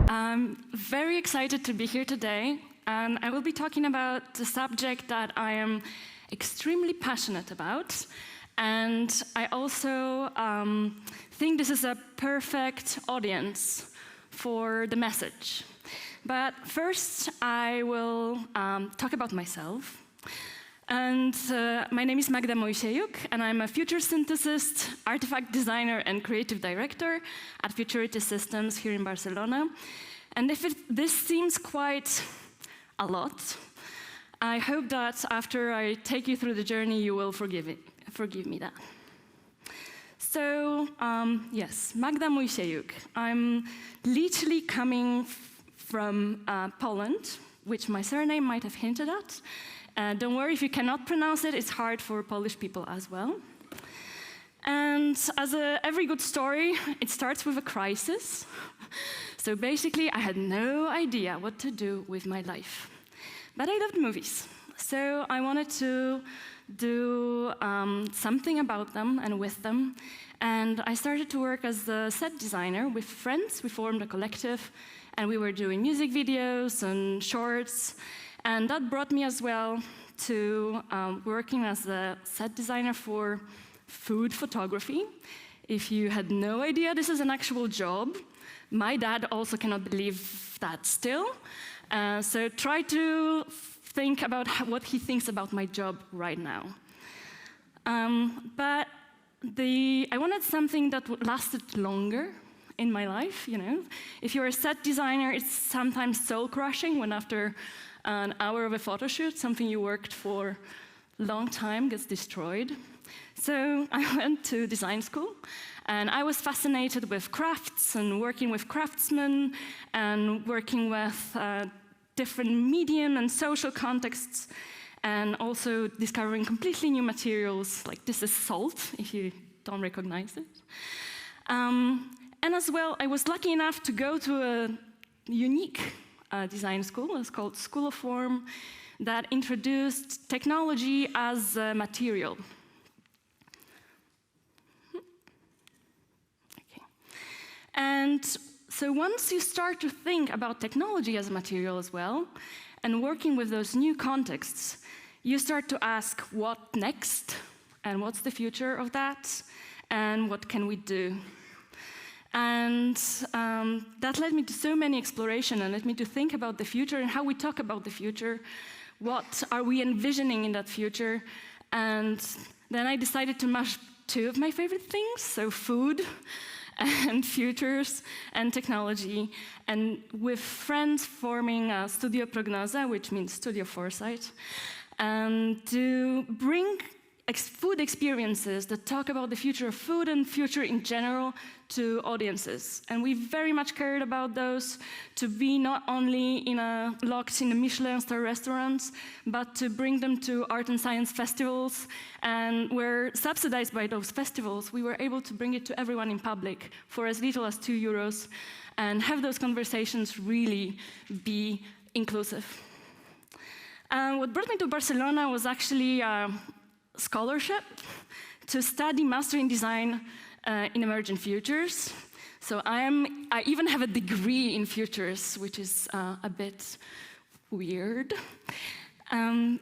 I'm very excited to be here today, and I will be talking about the subject that I am extremely passionate about, and I also think this is a perfect audience for the message. But first, I will talk about myself. And my name is Magda Mojsiejuk, and I'm a future synthesist, artifact designer, and creative director at Futurity Systems here in Barcelona. And if this seems quite a lot, I hope that after I take you through the journey, you will forgive me that. So, yes, Magda Mojsiejuk. I'm literally coming from Poland, which my surname might have hinted at. Don't worry if you cannot pronounce it, it's hard for Polish people as well. And as every good story, it starts with a crisis. So basically, I had no idea what to do with my life. But I loved movies, so I wanted to do something about them and with them. And I started to work as a set designer with friends. We formed a collective, and we were doing music videos and shorts. And that brought me as well to working as a set designer for food photography. If you had no idea this is an actual job, my dad also cannot believe that still. So try to think about what he thinks about my job right now. But I wanted something that lasted longer in my life, you know. If you're a set designer, it's sometimes soul-crushing when after an hour of a photo shoot, something you worked for a long time gets destroyed. So I went to design school, and I was fascinated with crafts and working with craftsmen and working with different medium and social contexts, and also discovering completely new materials, like this is salt, if you don't recognize it. And as well, I was lucky enough to go to a unique design school. It's called School of Form, that introduced technology as a material. Okay. And so once you start to think about technology as a material as well, and working with those new contexts, you start to ask what next, and what's the future of that, and what can we do? And that led me to so many exploration and led me to think about the future and how we talk about the future. What are we envisioning in that future? And then I decided to mash two of my favorite things, so food and futures and technology. And with friends forming a Studio Prognoza, which means Studio Foresight, to bring food experiences that talk about the future of food and future in general to audiences. And we very much cared about those to be not only locked in the Michelin star restaurants, but to bring them to art and science festivals. And we're subsidized by those festivals. We were able to bring it to everyone in public for as little as €2 and have those conversations really be inclusive. What brought me to Barcelona was actually scholarship to study Master in Design in Emergent Futures. So I even have a degree in futures, which is a bit weird. And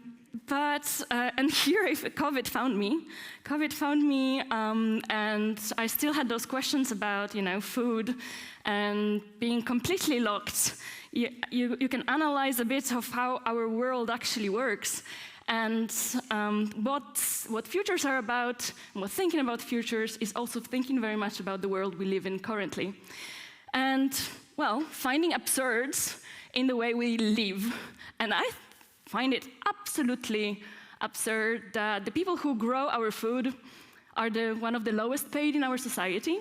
here COVID found me, and I still had those questions about, food and being completely locked. You can analyze a bit of how our world actually works. And what futures are about, and what thinking about futures is also thinking very much about the world we live in currently. And, well, finding absurds in the way we live. And I find it absolutely absurd that the people who grow our food are one of the lowest paid in our society,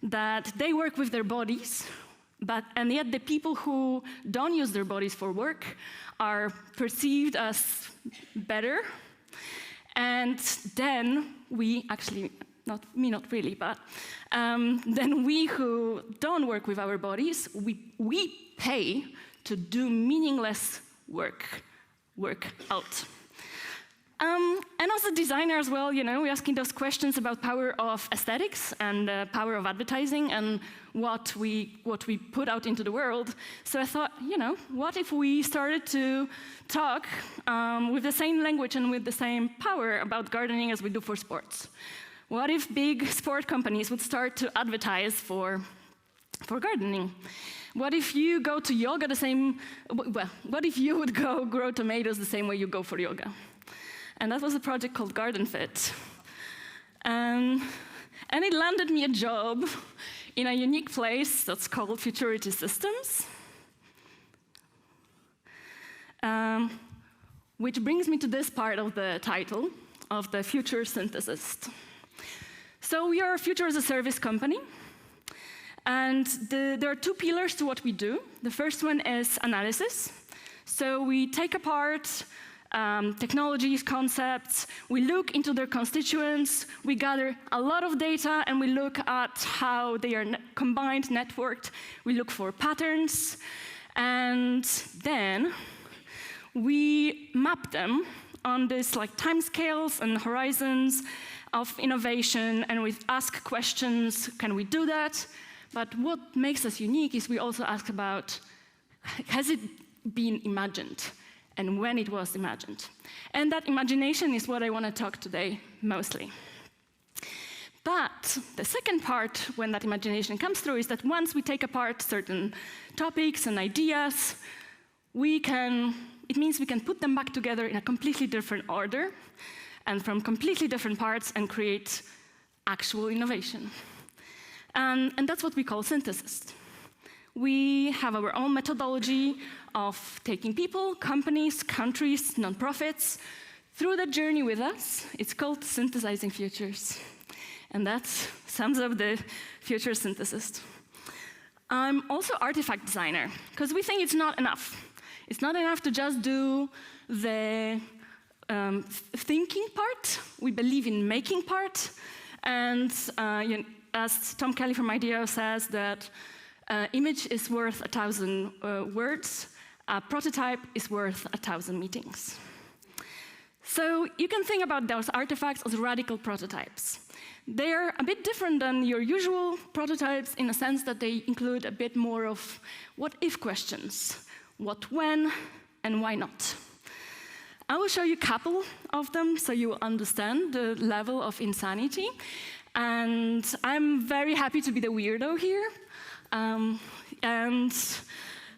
that they work with their bodies, and yet the people who don't use their bodies for work are perceived as better. And then we, actually, not really, but then we who don't work with our bodies, we pay to do meaningless work out. And as a designer as well, we're asking those questions about power of aesthetics and power of advertising and what we put out into the world. So I thought, what if we started to talk with the same language and with the same power about gardening as we do for sports? What if big sport companies would start to advertise for gardening? What if you go to yoga the same, well, what if you would go grow tomatoes the same way you go for yoga? And that was a project called Garden Fit. And it landed me a job in a unique place that's called Futurity Systems. Which brings me to this part of the title, of the Future Synthesist. So we are a future as a service company. And there are two pillars to what we do. The first one is analysis. So we take apart technologies, concepts, we look into their constituents, we gather a lot of data, and we look at how they are combined, networked. We look for patterns, and then we map them on this timescales and horizons of innovation, and we ask questions, can we do that? But what makes us unique is we also ask about, has it been imagined? And when it was imagined. And that imagination is what I want to talk today mostly. But the second part, when that imagination comes through, is that once we take apart certain topics and ideas, it means we can put them back together in a completely different order, and from completely different parts, and create actual innovation. And that's what we call synthesis. We have our own methodology of taking people, companies, countries, nonprofits through that journey with us. It's called Synthesizing Futures. And that sums up the future synthesist. I'm also artifact designer, because we think it's not enough. It's not enough to just do the thinking part. We believe in making part. And as Tom Kelly from IDEO says, that image is worth 1,000 words. A prototype is worth 1,000 meetings. So you can think about those artifacts as radical prototypes. They're a bit different than your usual prototypes in a sense that they include a bit more of what-if questions. What, when, and why not? I will show you a couple of them so you will understand the level of insanity. And I'm very happy to be the weirdo here. And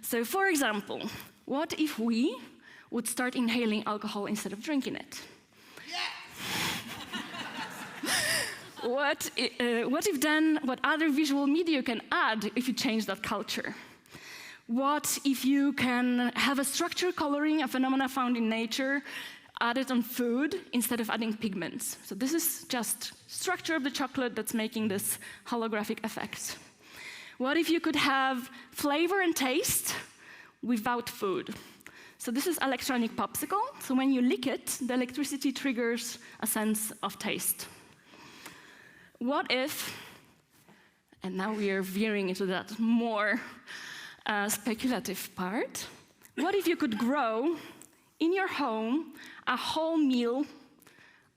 so, for example, what if we would start inhaling alcohol instead of drinking it? Yeah. What if then, what other visual media you can add if you change that culture? What if you can have a structure coloring, a phenomena found in nature, added on food instead of adding pigments? So this is just structure of the chocolate that's making this holographic effect. What if you could have flavor and taste without food? So this is electronic popsicle. So when you lick it, the electricity triggers a sense of taste. What if, and now we are veering into that more speculative part, what if you could grow in your home a whole meal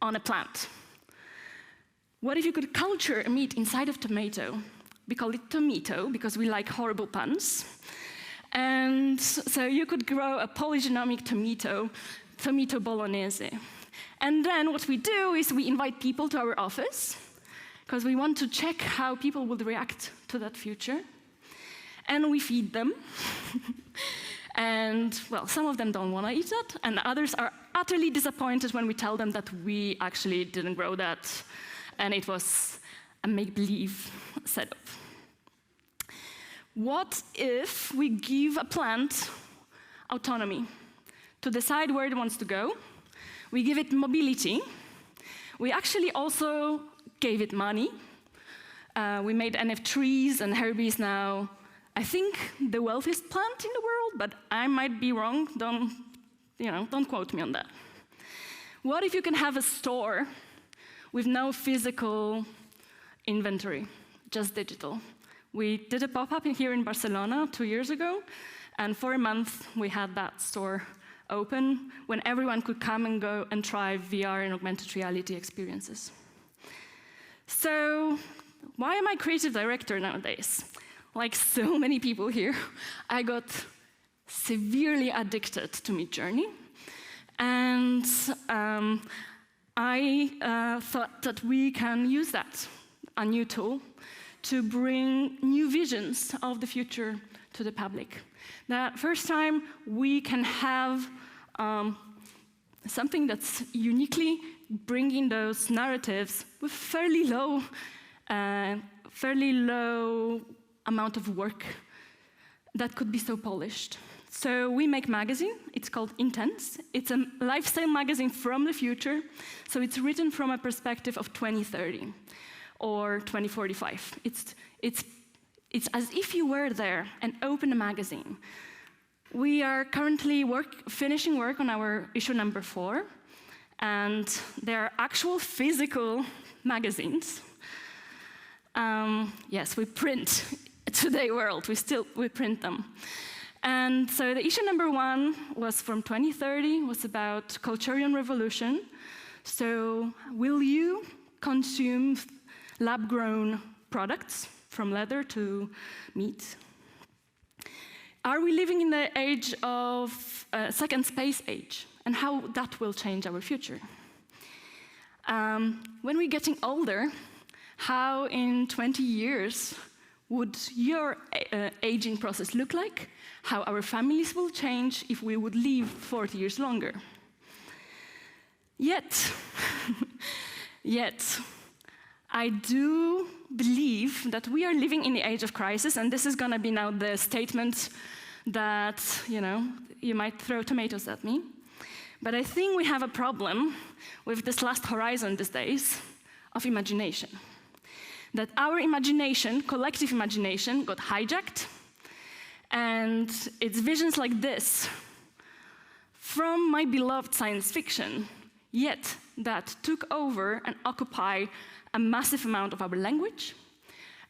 on a plant? What if you could culture a meat inside of tomato? We call it tomato because we like horrible puns. And so you could grow a polygenomic tomato bolognese. And then what we do is we invite people to our office because we want to check how people would react to that future. And we feed them. And, well, some of them don't want to eat it, and others are utterly disappointed when we tell them that we actually didn't grow that, and it was a make-believe setup. What if we give a plant autonomy to decide where it wants to go? We give it mobility. We actually also gave it money. We made NF trees, and Herbie is now, I think, the wealthiest plant in the world, but I might be wrong. Don't quote me on that. What if you can have a store with no physical inventory, just digital? We did a pop-up here in Barcelona 2 years ago, and for a month we had that store open, when everyone could come and go and try VR and augmented reality experiences. So, why am I creative director nowadays? Like so many people here, I got severely addicted to Midjourney, and I thought that we can use that, a new tool, to bring new visions of the future to the public. The first time we can have something that's uniquely bringing those narratives with fairly low amount of work that could be so polished. So we make magazine, it's called Intense. It's a lifestyle magazine from the future, so it's written from a perspective of 2030 or 2045. It's as if you were there and open a magazine. We are currently finishing work on our issue number 4, and they're actual physical magazines. Yes, we print today world, we print them. And so the issue number 1 was from 2030, was about Culturian revolution. So will you consume lab-grown products, from leather to meat? Are we living in the age of second space age, and how that will change our future? When we're getting older, how in 20 years would your aging process look like? How our families will change if we would live 40 years longer? Yet, I do believe that we are living in the age of crisis, and this is going to be now the statement that, you might throw tomatoes at me. But I think we have a problem with this last horizon these days of imagination. That our imagination, collective imagination, got hijacked, and it's visions like this from my beloved science fiction, yet that took over and occupy a massive amount of our language,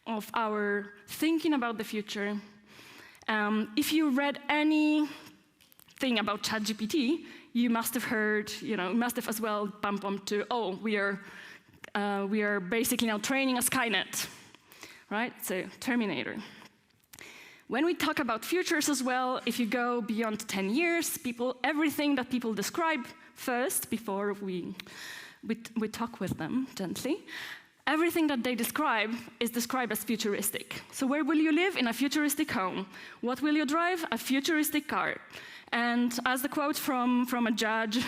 of our thinking about the future. If you read anything about ChatGPT, you must have heard, must have as well bumped onto, we are basically now training a Skynet, right? So Terminator. When we talk about futures as well, if you go beyond 10 years, everything that people describe first, before we talk with them gently, everything that they describe is described as futuristic. So where will you live? In a futuristic home. What will you drive? A futuristic car. And as the quote from a judge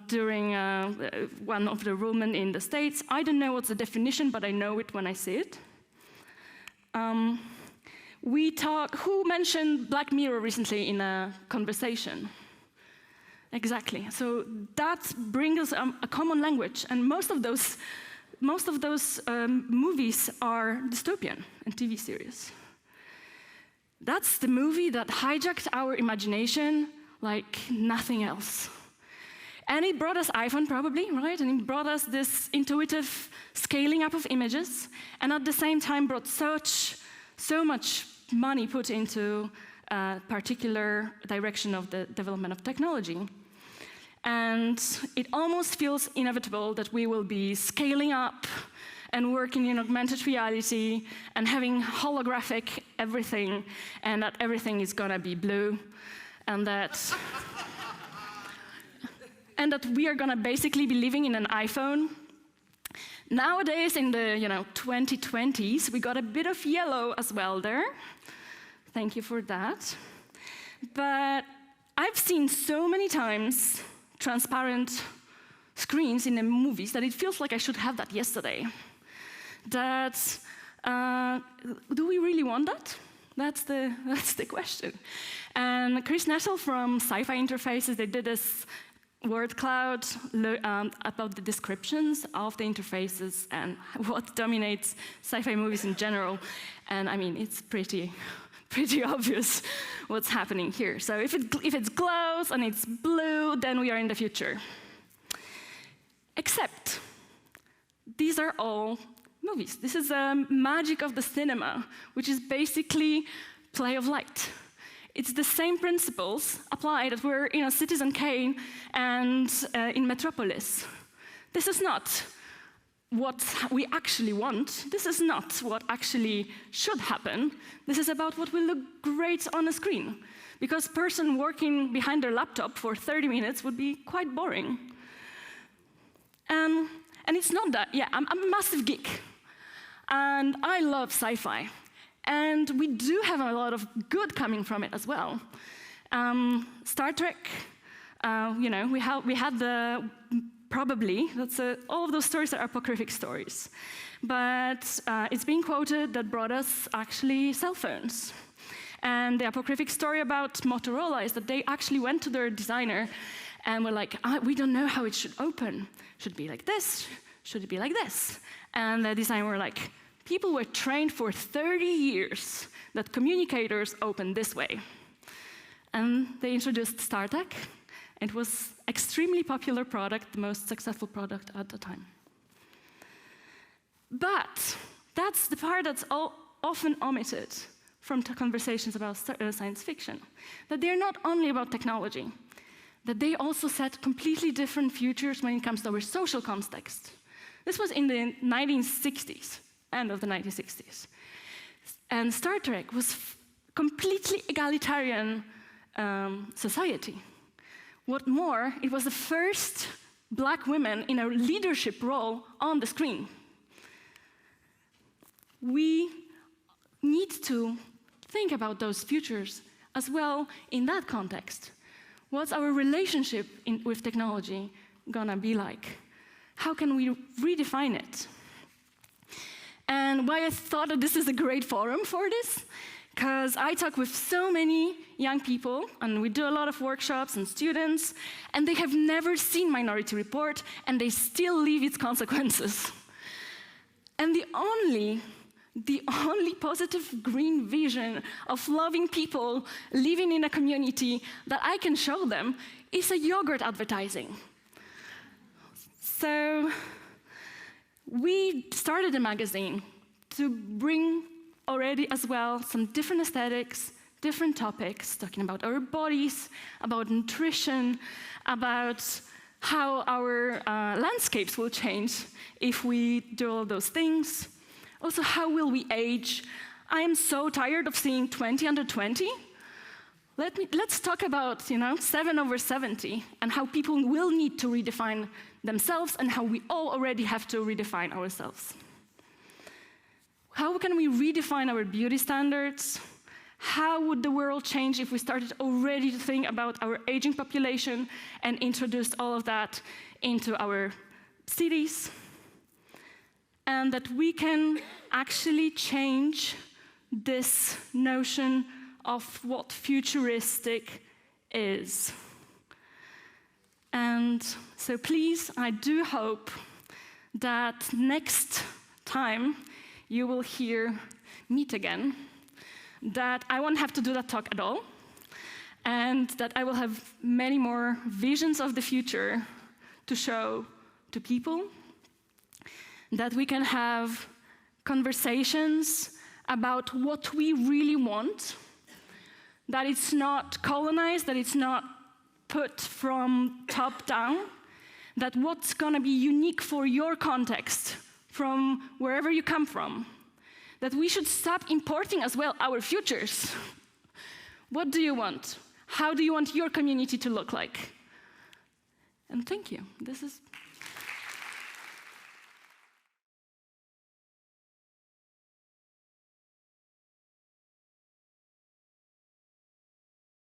during one of the rulings in the States, I don't know what's the definition, but I know it when I see it. Who mentioned Black Mirror recently in a conversation? Exactly. So that brings us a common language, and most of those movies are dystopian and TV series. That's the movie that hijacked our imagination like nothing else. And it brought us iPhone probably, right? And it brought us this intuitive scaling up of images, and at the same time brought so much money put into a particular direction of the development of technology. And it almost feels inevitable that we will be scaling up and working in augmented reality and having holographic everything, and that everything is gonna be blue, and that we are gonna basically be living in an iPhone. Nowadays, in the 2020s, we got a bit of yellow as well there. Thank you for that. But I've seen so many times transparent screens in the movies that it feels like I should have that yesterday. Do we really want that? That's the question. And Chris Nessel from Sci-Fi Interfaces, they did this word cloud about the descriptions of the interfaces and what dominates sci-fi movies in general. And I mean, it's pretty obvious what's happening here. So if it glows and it's blue, then we are in the future. Except, these are all movies. This is a magic of the cinema, which is basically play of light. It's the same principles applied that were in Citizen Kane and in Metropolis. This is not what we actually want. This is not what actually should happen. This is about what will look great on a screen. Because a person working behind their laptop for 30 minutes would be quite boring. And it's not that. Yeah, I'm a massive geek. And I love sci-fi. And we do have a lot of good coming from it as well. Star Trek, we had the probably, all of those stories are apocryphal stories. But it's being quoted that brought us actually cell phones. And the apocryphal story about Motorola is that they actually went to their designer and were like, we don't know how it should open. Should it be like this? Should it be like this? And the designer were like, people were trained for 30 years that communicators open this way. And they introduced StarTech. It was extremely popular product, the most successful product at the time. But that's the part that's often omitted from conversations about science fiction, that they're not only about technology, that they also set completely different futures when it comes to our social context. This was in the 1960s, end of the 1960s. And Star Trek was completely egalitarian society. What more, it was the first black women in a leadership role on the screen. We need to think about those futures as well in that context. What's our relationship with technology gonna be like? How can we redefine it? And why I thought that this is a great forum for this, because I talk with so many young people, and we do a lot of workshops and students, and they have never seen Minority Report, and they still live its consequences. And the only positive green vision of loving people living in a community that I can show them is a yogurt advertising. So we started a magazine to bring already as well some different aesthetics, different topics, talking about our bodies, about nutrition, about how our landscapes will change if we do all those things. Also, how will we age? I am so tired of seeing 20 under 20. Let's talk about 7 over 70 and how people will need to redefine themselves and how we all already have to redefine ourselves. How can we redefine our beauty standards? How would the world change if we started already to think about our aging population and introduced all of that into our cities? And that we can actually change this notion of what futuristic is. And so please, I do hope that next time you will meet again, that I won't have to do that talk at all, and that I will have many more visions of the future to show to people, that we can have conversations about what we really want, that it's not colonized, that it's not put from top down, that what's going to be unique for your context from wherever you come from, that we should stop importing as well our futures. What do you want? How do you want your community to look like? And thank you. This is